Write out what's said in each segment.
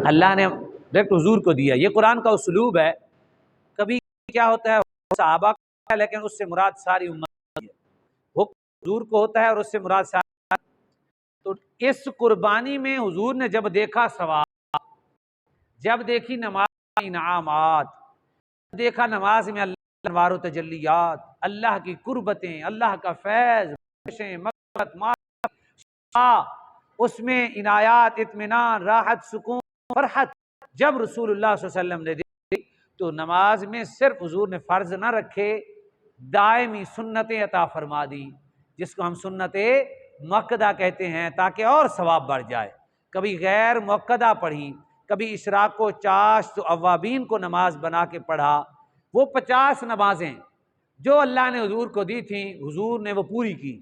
اللہ نے ڈائریکٹ حضور کو دیا. یہ قرآن کا اسلوب ہے. کبھی کیا ہوتا ہے صحابہ کا ہے لیکن اس سے مراد ساری امت ہے. حکم حضور کو ہوتا ہے اور اس سے مراد ساری. تو اس قربانی میں حضور نے جب دیکھا ثواب، جب دیکھی نماز انعامات، دیکھا نماز میں اللہ انوار و تجلیات، اللہ کی قربتیں، اللہ کا فیض، مغفرت، اس میں عنایات، اطمینان، راحت، سکون، فرحت، جب رسول اللہ صلی اللہ علیہ وسلم نے دیکھی تو نماز میں صرف حضور نے فرض نہ رکھے، دائمی سنتیں عطا فرما دی، جس کو ہم سنت مؤکدہ کہتے ہیں، تاکہ اور ثواب بڑھ جائے. کبھی غیر مؤکدہ پڑھی، کبھی اشراق و چاشت و اوابین کو نماز بنا کے پڑھا. وہ 50 نمازیں جو اللہ نے حضور کو دی تھیں، حضور نے وہ پوری کی.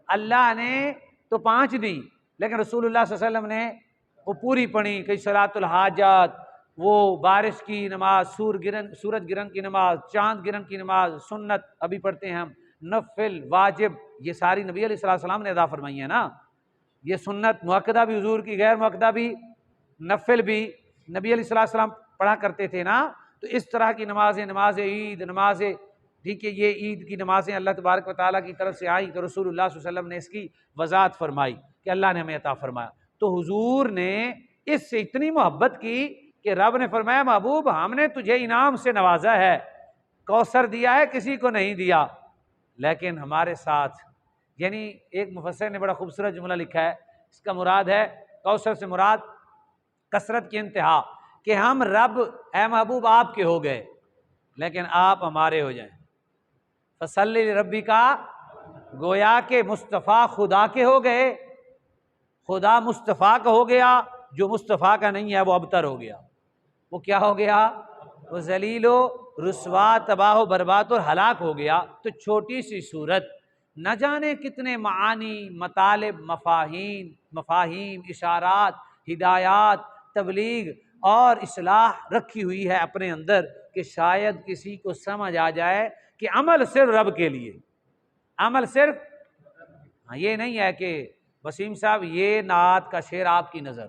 اللہ نے تو 5 دی لیکن رسول اللہ صلی اللہ علیہ وسلم نے وہ پوری پڑھی. کئی صلاۃ الحاجات، وہ بارش کی نماز، سورج گرہن کی نماز، چاند گرہن کی نماز، سنت ابھی پڑھتے ہیں ہم، نفل، واجب، یہ ساری نبی علیہ السلام نے ادا فرمائی ہیں نا. یہ سنت مؤکدہ بھی حضور کی، غیر مؤکدہ بھی، نفل بھی نبی علیہ السلام پڑھا کرتے تھے نا. تو اس طرح کی نمازیں، نماز عید، نماز ٹھیک ہے، یہ عید کی نمازیں اللہ تبارک و تعالیٰ کی طرف سے آئی تو رسول اللہ صلی اللہ علیہ وسلم نے اس کی وضاحت فرمائی کہ اللہ نے ہمیں عطا فرمایا. تو حضور نے اس سے اتنی محبت کی کہ رب نے فرمایا محبوب ہم نے تجھے انعام سے نوازا ہے، کوثر دیا ہے، کسی کو نہیں دیا. لیکن ہمارے ساتھ، یعنی ایک مفسر نے بڑا خوبصورت جملہ لکھا ہے، اس کا مراد ہے کوثر سے مراد کثرت کی انتہا، کہ ہم رب اے محبوب آپ کے ہو گئے لیکن آپ ہمارے ہو جائیں. فصلی لربی کا، گویا کہ مصطفیٰ خدا کے ہو گئے، خدا مصطفیٰ کا ہو گیا، جو مصطفیٰ کا نہیں ہے وہ ابتر ہو گیا. وہ کیا ہو گیا؟ وہ ذلیل و رسوا، تباہ و برباد اور ہلاک ہو گیا. تو چھوٹی سی صورت نہ جانے کتنے معانی، مطالب، مفاہیم، اشارات، ہدایات، تبلیغ اور اصلاح رکھی ہوئی ہے اپنے اندر، کہ شاید کسی کو سمجھ آ جائے کہ عمل صرف رب کے لیے، عمل صرف یہ نہیں ہے کہ وسیم صاحب یہ نعت کا شعر آپ کی نظر،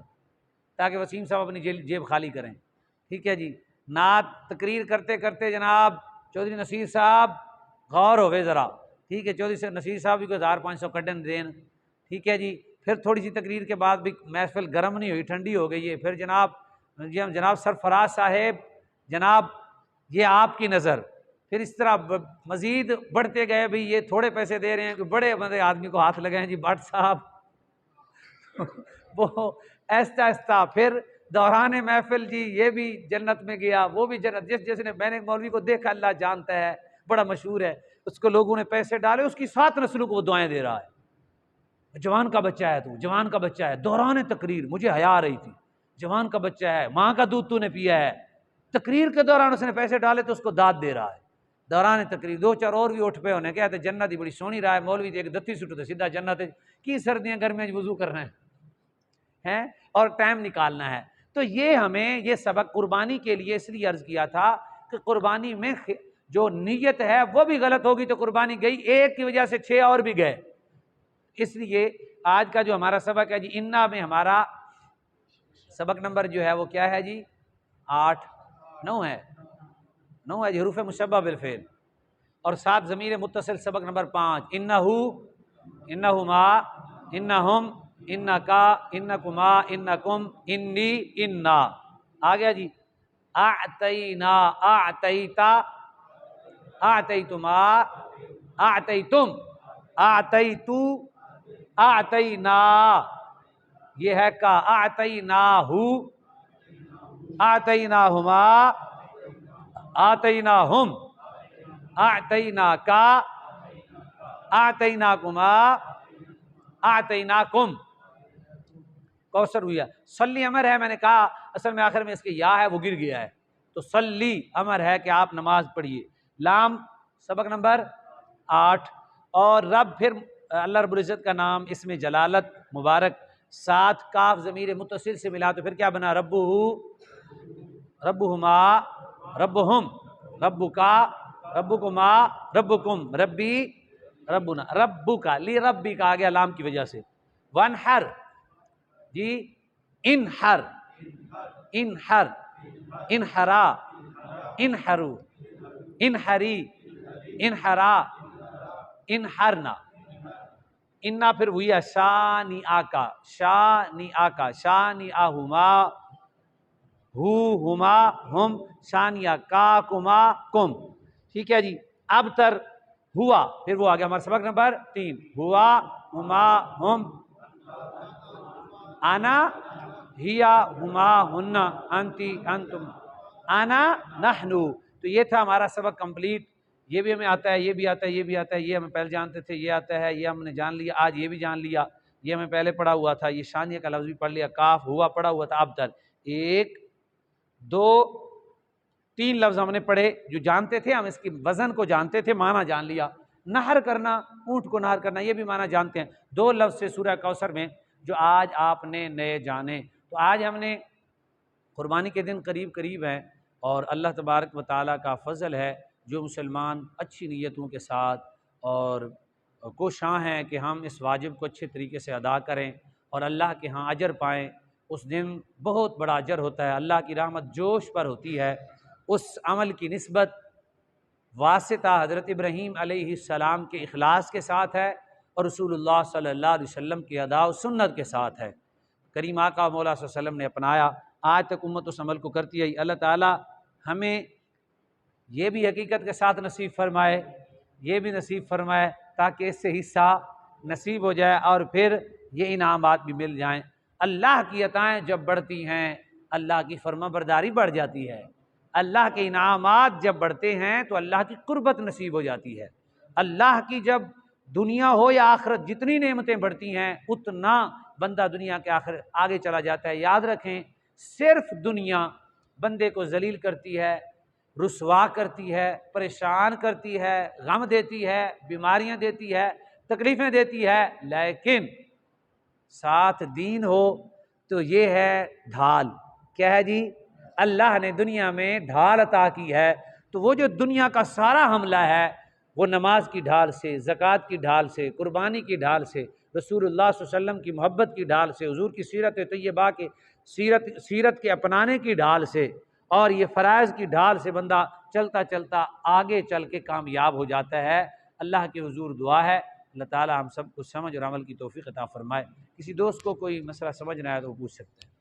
تاکہ وسیم صاحب اپنی جیب خالی کریں. ٹھیک ہے جی، نعت تقریر کرتے کرتے جناب چودھری نصیر صاحب غور ہوئے ذرا. ٹھیک ہے، چودھری نصیر صاحب بھی کوئی 1500 کڈن دین. ٹھیک ہے جی، پھر تھوڑی سی تقریر کے بعد بھی محفل گرم نہیں ہوئی، ٹھنڈی ہو گئی ہے. پھر جناب سرفراز صاحب، جناب یہ آپ کی نظر. پھر اس طرح مزید بڑھتے گئے، بھی یہ تھوڑے پیسے دے رہے ہیں کہ بڑے بڑے آدمی کو ہاتھ لگائیں جی بٹ صاحب. وہ ایستا ایستا پھر دوران محفل جی یہ بھی جنت میں گیا، وہ بھی جنت. جس نے میں نے مولوی کو دیکھا، اللہ جانتا ہے، بڑا مشہور ہے، اس کو لوگوں نے پیسے ڈالے، اس کی 7 نسلوں کو وہ دعائیں دے رہا ہے. جوان کا بچہ ہے تو، جوان کا بچہ ہے. دوران تقریر مجھے حیا آ رہی تھی، جوان کا بچہ ہے، ماں کا دودھ تو نے پیا ہے. تقریر کے دوران اس نے پیسے ڈالے تو اس کو داد دے رہا ہے. دوران تقریر 2-4 اور بھی اٹھ پہ ہونے کہتے جنت ہی بڑی سونی رہا ہے، مولوی ایک دتی سٹو سیدھا جنت کی. سردیاں گرمیاں وضو کرنا ہے اور ٹائم نکالنا ہے. تو یہ ہمیں یہ سبق قربانی کے لیے اس لیے عرض کیا تھا کہ قربانی میں جو نیت ہے وہ بھی غلط ہوگی تو قربانی گئی، ایک کی وجہ سے 6 اور بھی گئے. اس لیے آج کا جو ہمارا سبق ہے جی، انا میں ہمارا سبق نمبر جو ہے وہ کیا ہے جی؟ 9 ہے جی، حروف مشبہ بالفعل اور 7 ضمیر متصل. سبق نمبر 5 انہو، انہما، انہم، انکا، انکما، انکم، انی، انا. آ گیا جی. اعطینا، اعطیتا، اعطیتما، اعطیتم، اعطیتو، اعطینا. یہ ہے کا اعطیناہو، اعطیناہما، اعطیناہم، اعطیناکا، اعطیناکما، اعطیناکم. کوثر ہوئی ہے. صلی امر ہے، میں نے کہا اصل میں آخر میں اس کے یا ہے وہ گر گیا ہے، تو صلی امر ہے کہ آپ نماز پڑھیے. لام سبق نمبر 8. اور رب پھر اللہ رب العزت کا نام اس میں جلالت مبارک 7 کاف ضمیر متصل سے ملا تو پھر کیا بنا؟ ربہو، ربہما، ربہم، ربکا، ربکما، ربکم، ربی، ربنا، ربکا، لی ربی کا آ گیا لام کی وجہ سے. وانحر جی، انحر انحر انحرا انحرو انحری انحرا انحرنا. انا پھر وہی ہے شانی آکا شانی آکا شانی آہما ہما ہم شانیہ کا کما کم. ٹھیک ہے جی. اب تر ہوا، پھر وہ آ گیا ہمارا سبق نمبر 3. ہوا ہما ہم انا ہیا ہما ہن انتی انتم انا نحنو. تو یہ تھا ہمارا سبق کمپلیٹ. یہ بھی ہمیں آتا ہے، یہ بھی آتا ہے، یہ بھی آتا ہے، یہ ہمیں پہلے جانتے تھے، یہ آتا ہے، یہ ہم نے جان لیا، آج یہ بھی جان لیا. یہ ہمیں پہلے پڑھا ہوا تھا، یہ شانیہ کا لفظ بھی پڑھ لیا، کاف ہوا پڑھا ہوا تھا. اب تک 1 2 3 لفظ ہم نے پڑھے جو جانتے تھے، ہم اس کی وزن کو جانتے تھے، معنی جان لیا. نہر کرنا، اونٹ کو نہر کرنا، یہ بھی معنی جانتے ہیں. 2 لفظ سے سورہ کوثر میں جو آج آپ نے نئے جانے. تو آج ہم نے قربانی کے دن قریب قریب ہیں، اور اللہ تبارک و تعالیٰ کا فضل ہے جو مسلمان اچھی نیتوں کے ساتھ اور کوشاں ہیں کہ ہم اس واجب کو اچھے طریقے سے ادا کریں اور اللہ کے ہاں اجر پائیں. اس دن بہت بڑا اجر ہوتا ہے، اللہ کی رحمت جوش پر ہوتی ہے. اس عمل کی نسبت واسطہ حضرت ابراہیم علیہ السلام کے اخلاص کے ساتھ ہے اور رسول اللہ صلی اللہ علیہ وسلم کی ادا و سنت کے ساتھ ہے. کریم آقا مولا صلی اللہ علیہ وسلم نے اپنایا، آج تک امت اس عمل کو کرتی ہے. اللہ تعالیٰ ہمیں یہ بھی حقیقت کے ساتھ نصیب فرمائے، یہ بھی نصیب فرمائے تاکہ اس سے حصہ نصیب ہو جائے اور پھر یہ انعامات بھی مل جائیں. اللہ کی عطائیں جب بڑھتی ہیں اللہ کی فرما برداری بڑھ جاتی ہے. اللہ کے انعامات جب بڑھتے ہیں تو اللہ کی قربت نصیب ہو جاتی ہے. اللہ کی جب دنیا ہو یا آخرت جتنی نعمتیں بڑھتی ہیں اتنا بندہ دنیا کے آگے چلا جاتا ہے. یاد رکھیں، صرف دنیا بندے کو ذلیل کرتی ہے، رسوا کرتی ہے، پریشان کرتی ہے، غم دیتی ہے، بیماریاں دیتی ہے، تکلیفیں دیتی ہے، لیکن ساتھ دین ہو تو یہ ہے ڈھال. کیا ہے جی؟ اللہ نے دنیا میں ڈھال عطا کی ہے. تو وہ جو دنیا کا سارا حملہ ہے وہ نماز کی ڈھال سے، زکوٰۃ کی ڈھال سے، قربانی کی ڈھال سے، رسول اللہ صلی اللہ علیہ وسلم کی محبت کی ڈھال سے، حضور کی سیرت طیبہ کے سیرت کے اپنانے کی ڈھال سے اور یہ فرائض کی ڈھال سے بندہ چلتا چلتا آگے چل کے کامیاب ہو جاتا ہے. اللہ کے حضور دعا ہے اللہ تعالی ہم سب کو سمجھ اور عمل کی توفیق عطا فرمائے. کسی دوست کو کوئی مسئلہ سمجھ نہ آئے تو وہ پوچھ سکتے ہیں.